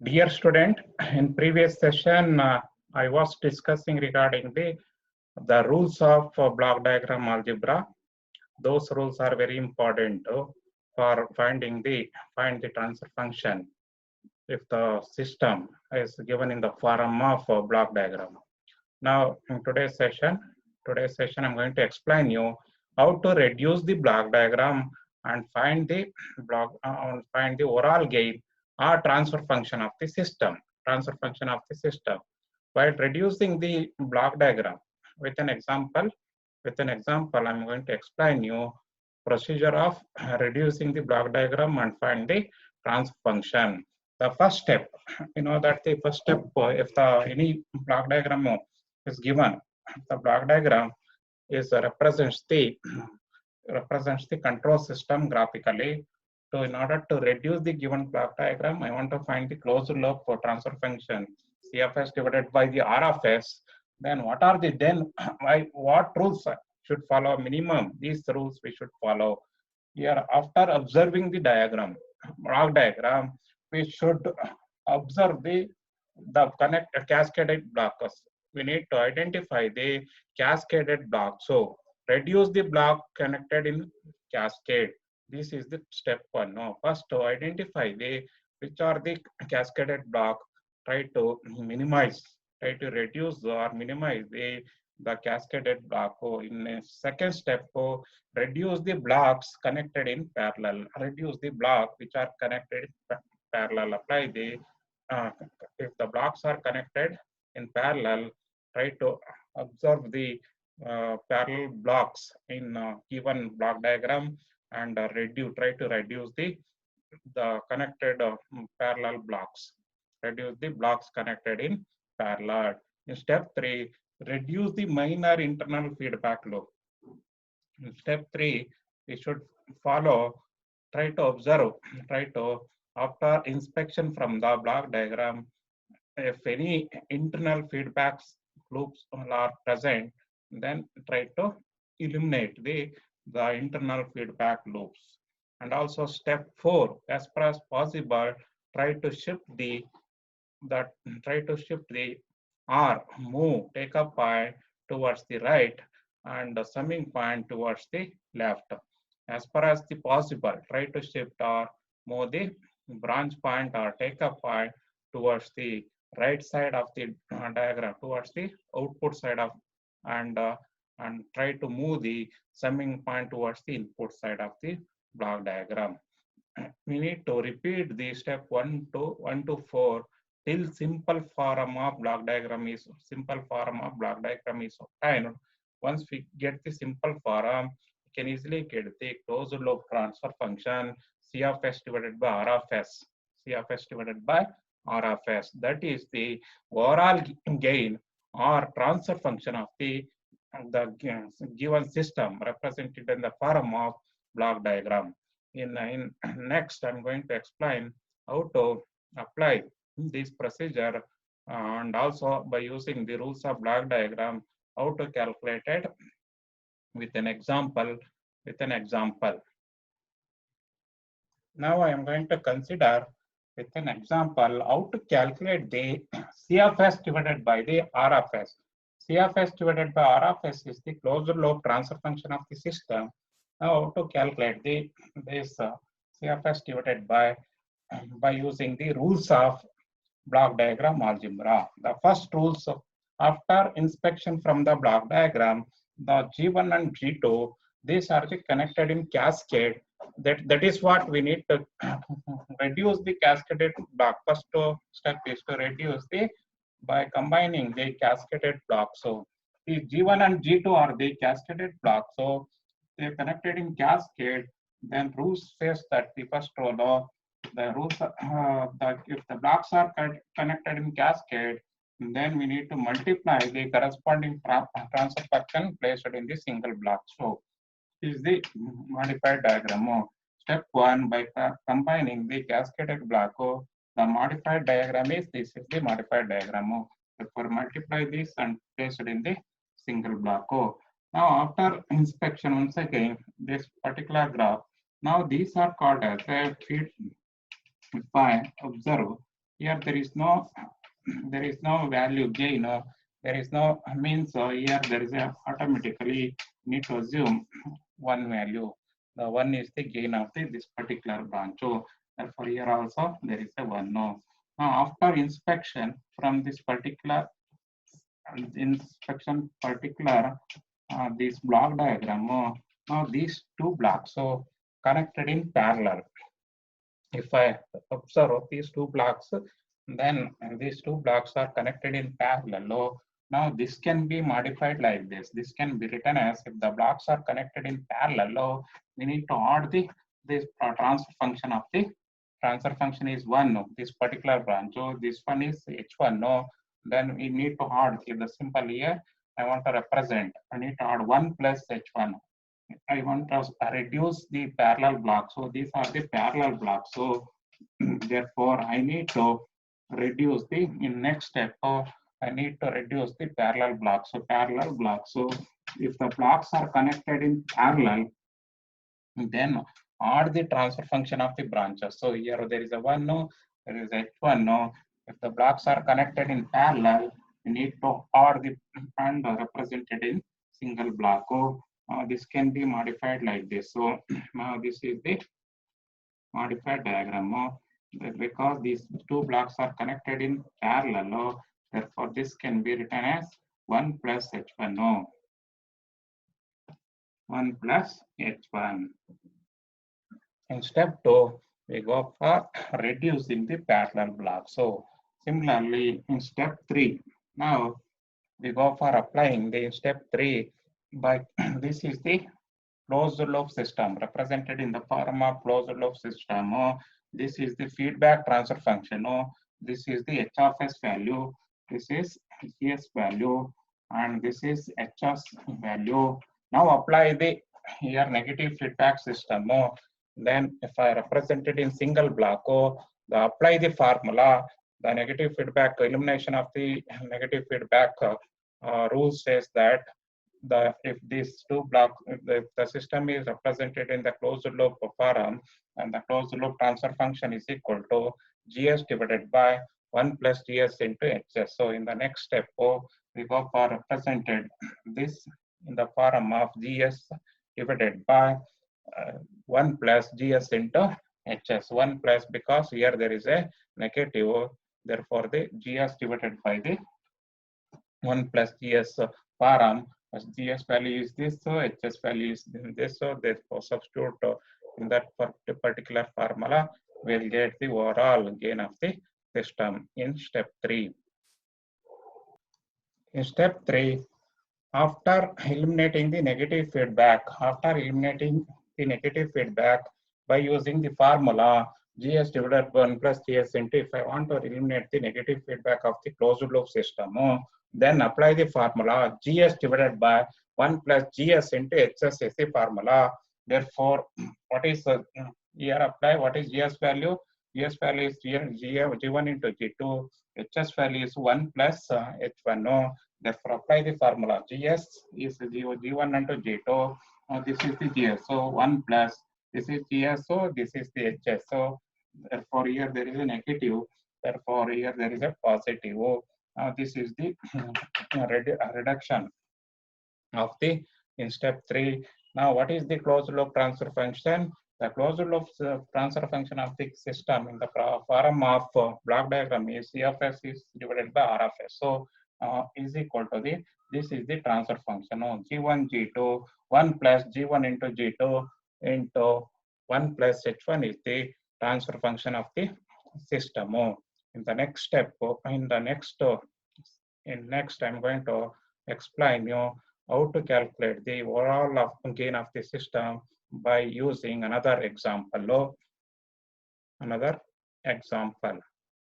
Dear student, in previous session, I was discussing regarding the rules of block diagram algebra. Those rules are very important for find the transfer function if the system is given in the form of a block diagram. Now, in today's session, I'm going to explain you how to reduce the block diagram and find the overall gain or transfer function of the system. Transfer function of the system by reducing the block diagram with an example. I'm going to explain you procedure of reducing the block diagram and find the transfer function. The first step, that the first step, if any block diagram is given, the block diagram is represents the control system graphically. So in order to reduce the given block diagram, I want to find the closed loop for transfer function CFS divided by the R of S. Then what are the what rules should follow minimum? These rules we should follow. Here, after observing the block diagram, we should observe the cascaded blocks. We need to identify the cascaded block. So reduce the block connected in cascade. This is the step one. Now, first to identify which are the cascaded block. Try to reduce or minimize the cascaded block. In a second step, reduce the blocks connected in parallel. Reduce the block which are connected in parallel. Apply if the blocks are connected in parallel, try to observe the parallel blocks in given block diagram and try to reduce the connected parallel blocks. Reduce the blocks connected in parallel. In step 3, reduce the minor internal feedback loop. In step 3, we should try to observe, after inspection from the block diagram, if any internal feedback loops are present, then try to eliminate the internal feedback loops. And also step 4, as far as possible, try to shift the take up point towards the right and the summing point towards the left. As far as the possible, try to shift or move the branch point or take up point towards the right side of the diagram, towards the output side of, and try to move the summing point towards the input side of the block diagram. We need to repeat the step 1 to 4 till simple form of block diagram is obtained. Once we get the simple form, we can easily get the closed loop transfer function C of S divided by R of S. C of S divided by R of S. That is the overall gain or transfer function of the given system represented in the form of block diagram. In next, I'm going to explain how to apply this procedure and also by using the rules of block diagram, how to calculate it with an example. Now I am going to consider with an example how to calculate the C of S divided by the R of S. C of S divided by R of S is the closed loop transfer function of the system. Now how to calculate this C of S divided by using the rules of block diagram algebra. The first rules after inspection from the block diagram, the G1 and G2, these are connected in cascade. That is what we need to reduce the cascaded block. First step is to reduce by combining the cascaded block. So the G1 and G2 are the cascaded block. So they are connected in cascade. Then rules says that the first row, the rules if the blocks are connected in cascade, then we need to multiply the corresponding transfer function placed in the single block. So this is the modified diagram. Step 1, by combining the cascaded block, the modified diagram is this is the modified diagram. Therefore, multiply this and place it in the single block. Now, after inspection, once again, this particular graph, now these are called as a feed. If I observe Here there is no value gain. There is no means here there is a automatically need to assume one value. The one is the gain of this particular branch. So therefore here also there is a one. No. Now after inspection from this particular this block diagram. Now these two blocks so connected in parallel. If I observe these two blocks, then these two blocks are connected in parallel. Now this can be modified like this. This can be written as if the blocks are connected in parallel, we need to add this transfer function of the transfer function is 1 of this particular branch. So this one is h1. No, then we need to add in the simple here. I want to represent. I need to add 1 plus h1. I want to reduce the parallel blocks. So these are the parallel blocks. So therefore, I need to reduce the in next step. I need to reduce the parallel blocks. So parallel blocks. So if the blocks are connected in parallel, then add the transfer function of the branches. So here there is a 1 no, there is h1 no. If the blocks are connected in parallel, we need to add the and represented in single block. This can be modified like this. So now this is the modified diagram. Because these two blocks are connected in parallel, therefore this can be written as 1 plus h1. No, 1 plus h1. In step 2, we go for reducing the parallel block. So similarly, in step 3, now we go for applying the step 3 by this is the closed loop system represented in the form of closed loop system. This is the feedback transfer function. This is the h of s value. This is gs value, and this is hs value. Now apply the here negative feedback system. Then if I represent it in single block, apply the formula, the negative feedback elimination of the negative feedback rule says that if these two blocks, if the system is represented in the closed loop form, and the closed loop transfer function is equal to gs divided by 1 plus gs into hs. So in the next step, we go for represented this in the form of gs divided by 1 plus gs into hs. 1 plus because here there is a negative, therefore the gs divided by the 1 plus gs form. As gs value is this, so hs value is this, so therefore substitute in that particular formula, we'll get the overall gain of the system in step 3. In step 3, after eliminating the negative feedback, by using the formula gs divided by 1 plus gs into, if I want to eliminate the negative feedback of the closed loop system, then apply the formula gs divided by 1 plus gs into hs is the formula. Therefore, what is here apply what is gs value? Gs value is g1 into g2. Hs value is 1 plus h1. Therefore, apply the formula. Gs is g1 into g2. This is the gs. So 1 plus this is gs. So this is the hs. So therefore, here there is a negative. Therefore, here there is a positive. This is the reduction of the in step 3. Now, what is the closed loop transfer function? The closed loop transfer function of the system in the form of block diagram is C of s is divided by R of s. So is equal to this is the transfer function. G1, G2, 1 plus G1 into G2 into 1 plus H1 is the transfer function of the system. In the next step, in next I'm going to explain you how to calculate the overall gain of the system by using another example.